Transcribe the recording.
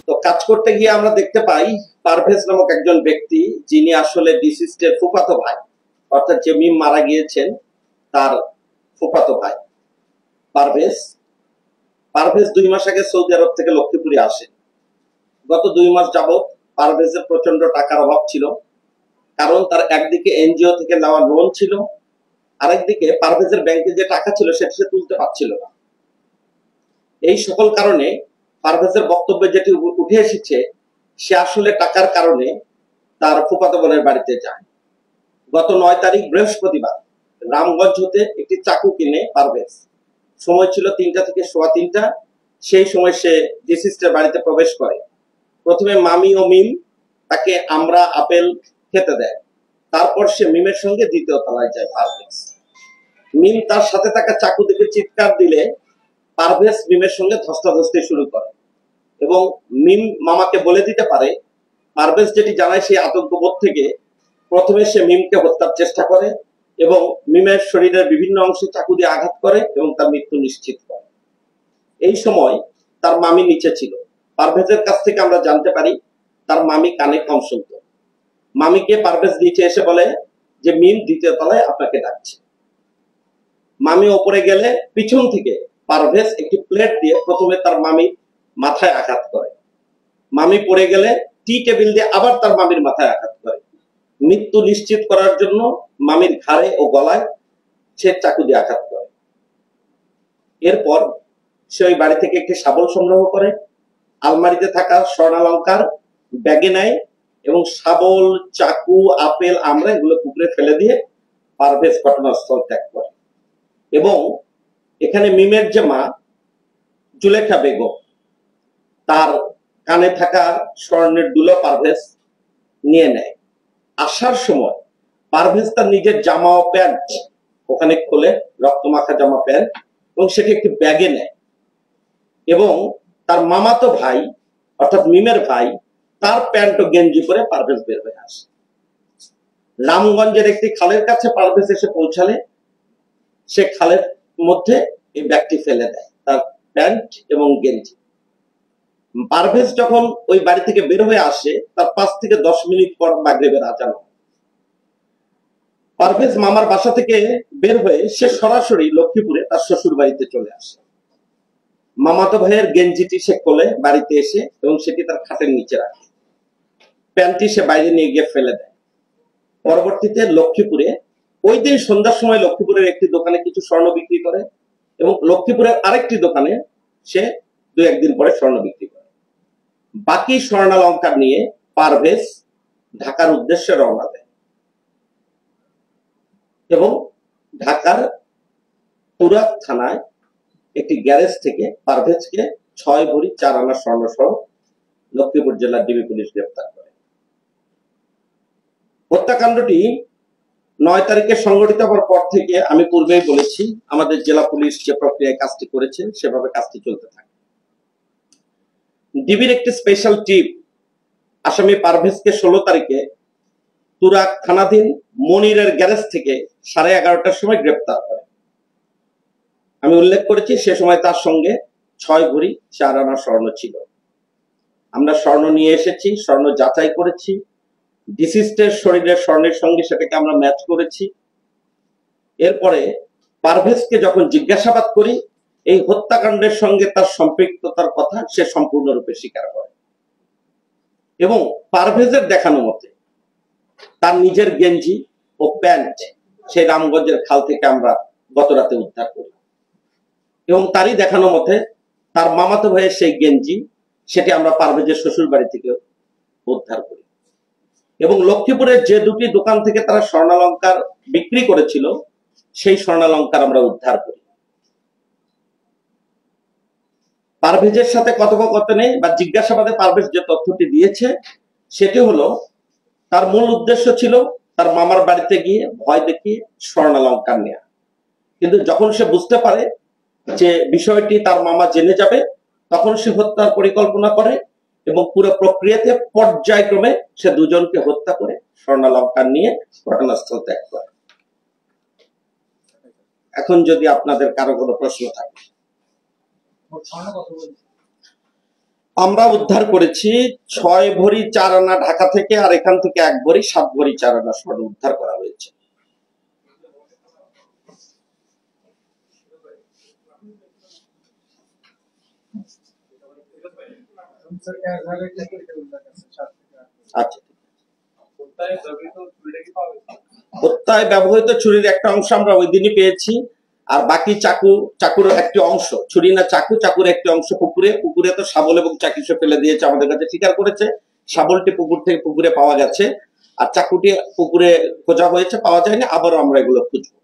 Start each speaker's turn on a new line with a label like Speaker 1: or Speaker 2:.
Speaker 1: তো কাজ করতে গিয়ে আমরা দেখতে পাই পারভেজ নামক একজন ব্যক্তি, যিনি আসলে ডিসিস্টের ফুফাতো ভাই, অর্থাৎ যে মিম মারা গিয়েছেন তার ফুফাতো ভাই পারভেজ। পারভেজ 2 মাস আগে সৌদি আরব থেকে লক্ষ্মীপুরে আসে। গত 2 মাস যাবৎ পারভেজের প্রচন্ড টাকার অভাব ছিল, কারণ তার একদিকে এনজিও থেকে নেওয়া লোন ছিল, আরেকদিকে পারভেজের ব্যাংকে যে টাকা ছিল সেটা সে তুলতে পারছিল না। এই সকল কারণে পারভেজের বক্তব্যে যেটি উঠে এসেছে, সে আসলে টাকার কারণে তার ফুফাতো বোনের বাড়িতে যায়। গত 9 তারিখ বৃহস্পতিবার রামগঞ্জ হতে একটি চাকু কিনে পারভেজ। সময় ছিল 3টা থেকে 3:15। সেই সময় সে ডিসিস্টের বাড়িতে প্রবেশ করে। প্রথমে মামি ও মিম তাকে আমরা আপেল খেতে দেয়। তারপর সে মিমের সঙ্গে 2য় তলায় যায় পারভেজ। মিম তার সাথে থাকা চাকু দেখে চিৎকার দিলে পারভেজ মিমের সঙ্গে ধস্তাধস্তি শুরু করে এবং মিম মামাকে বলে দিতে পারে। পারভেজ যেটি জানায় সেই আতঙ্কবোধ থেকে প্রথমে সে মিমকে হত্যার চেষ্টা করে এবং মিমের শরীরের বিভিন্ন অংশে চাকু দিয়ে আঘাত করে এবং তার মৃত্যু নিশ্চিত করে। এই সময় তার মামি নিচে ছিল। পারভেজের কাছ থেকে আমরা জানতে পারি তার মামি কানে কম শুনত। মামিকে পারভেজ নিচে এসে বলে যে মিম 2য় তলায় আপনাকে ডাকছে। মামি ওপরে গেলে পিছন থেকে পারভেজ একটি প্লেট দিয়ে প্রথমে তার মামির মাথায় আঘাত করে। মামি পড়ে গেলে টি টেবিল দিয়ে আবার তার মামির মাথায় আঘাত করে। মৃত্যু নিশ্চিত করার জন্য মামির ঘাড়ে ও গলায় সে চাকু দিয়ে আঘাত করে। এরপর সে ওই বাড়ি থেকে একটি শাবল সংগ্রহ করে, আলমারিতে থাকা স্বর্ণালংকার ব্যাগে নেয় এবং শাবল, চাকু, আপেল, আমড়া এগুলো পুকুরে ফেলে দিয়ে পারভেজ ঘটনাস্থল ত্যাগ করে। এবং এখানে মিমের যে মা জুলেখা বেগম, তার কানে থাকা স্বর্ণের দুলো পারভেজ নিয়ে নেয়। আসার সময় পারভেজ তার নিজের জামা ও প্যান্ট ওখানে খোলে, রক্তমাখা জামা প্যান্ট, এবং সেটি একটি ব্যাগে নেয় এবং তার মামাতো ভাই অর্থাৎ মিমের ভাই তার প্যান্ট ও গেঞ্জি পরে পারভেজ বের হয়ে আসে। রামগঞ্জের একটি খালের কাছে পারভেজ এসে পৌঁছালে সে খালের মধ্যে এই ব্যাগটি ফেলে দেয়, তার প্যান্ট এবং গেঞ্জি। পারভেজ যখন ওই বাড়ি থেকে বের হয়ে আসে তার 5 থেকে 10 মিনিট পর মাগরিবের আজান হয়। পারভেজ মামার বাসা থেকে বের হয়ে সে সরাসরি লক্ষ্মীপুরে তার শ্বশুর বাড়িতে চলে আসে। মামাতো ভাইয়ের গেঞ্জিটি সে খোলে বাড়িতে এসে এবং সেটি তার খাটের নিচে রাখে। প্যান্টটি সে বাইরে নিয়ে গিয়ে ফেলে দেয়। পরবর্তীতে লক্ষ্মীপুরে ওই দিন সন্ধ্যার সময় লক্ষ্মীপুরের একটি দোকানে কিছু স্বর্ণ বিক্রি করে এবং লক্ষ্মীপুরের আরেকটি দোকানে সে 2-1 দিন পরে স্বর্ণ বিক্রি করে। বাকি স্বর্ণালংকার নিয়ে পারভেজ ঢাকার উদ্দেশ্যে রওনা দেয় এবং ঢাকার তুরাগ থানায় একটি গ্যারেজ থেকে পারভেজকে 6 ভরি 4 আনা স্বর্ণ সহ লক্ষ্মীপুর জেলার ডিবি পুলিশ গ্রেফতার করে। হত্যাকাণ্ডটি 9 তারিখে সংঘটিত হওয়ার পর থেকে আমি পূর্বেই বলেছি আমাদের জেলা পুলিশ যে প্রক্রিয়ায় কাজটি করেছে সেভাবে কাজটি চলতে থাকে। ডিবির একটি স্পেশাল টিম আসামি পারভেজকে 16 তারিখে তুরাগ থানাধীন মনিরের গ্যারেজ থেকে 11:30টার সময় গ্রেফতার করে। আমি উল্লেখ করেছি সে সময় তার সঙ্গে 6 ভরি 4 আনা স্বর্ণ ছিল। আমরা স্বর্ণ নিয়ে এসেছি, স্বর্ণ যাচাই করেছি, ডিসিস্টের শরীরের স্বর্ণের সঙ্গে সেটাকে আমরা ম্যাচ করেছি। এরপরে পারভেজকে যখন জিজ্ঞাসাবাদ করি এই হত্যাকাণ্ডের সঙ্গে তার সম্পৃক্ততার কথা সে সম্পূর্ণরূপে স্বীকার করে এবং পারভেজের দেখানো মতে তার নিজের গেঞ্জি ও প্যান্ট সেই রামগঞ্জের খাল থেকে আমরা গত রাতে উদ্ধার করি এবং তারই দেখানো মতে তার মামাতো ভাইয়ের সেই গেঞ্জি সেটি আমরা পারভেজের শ্বশুর বাড়ি থেকে উদ্ধার করি এবং লক্ষ্মীপুরের যে 2টি দোকান থেকে তারা স্বর্ণালংকার বিক্রি করেছিল সেই স্বর্ণালংকার আমরা উদ্ধার করি। পারভেজের সাথে কথোপকথনে বা জিজ্ঞাসাবাদে পারভেজ যে তথ্যটি দিয়েছে সেটি হলো তার মূল উদ্দেশ্য ছিল তার মামার বাড়িতে গিয়ে ভয় দেখিয়ে স্বর্ণালংকার নেয়া, কিন্তু যখন সে বুঝতে পারে যে বিষয়টি তার মামা জেনে যাবে তখন সে হত্যার পরিকল্পনা করে এবং পুরো প্রক্রিয়াতে পর্যায়ক্রমে সে দুজনকে হত্যা করে স্বর্ণালংকার নিয়ে ঘটনাস্থল ত্যাগ করে। এখন যদি আপনাদের কারো কোনো প্রশ্ন থাকে। আমরা উদ্ধার করেছি 6 ভরি 4 আনা ঢাকা থেকে, আর এখান থেকে 1 ভরি 7 ভরি 4 আনা স্বর্ণ উদ্ধার করা হয়েছে। আচ্ছা, হত্যায় ব্যবহৃত ছুরির একটা অংশ আমরা ওই দিনই পেয়েছি, আর বাকি চাকুর একটি অংশ, ছুরি না চাকুর একটি অংশ পুকুরে তো শাবল এবং চাকি সে ফেলে দিয়েছে, আমাদের কাছে স্বীকার করেছে। শাবলটি পুকুরে পাওয়া গেছে, আর চাকুটি পুকুরে খোঁজা হয়েছে, পাওয়া যায়নি, আবারও আমরা এগুলো খুঁজবো।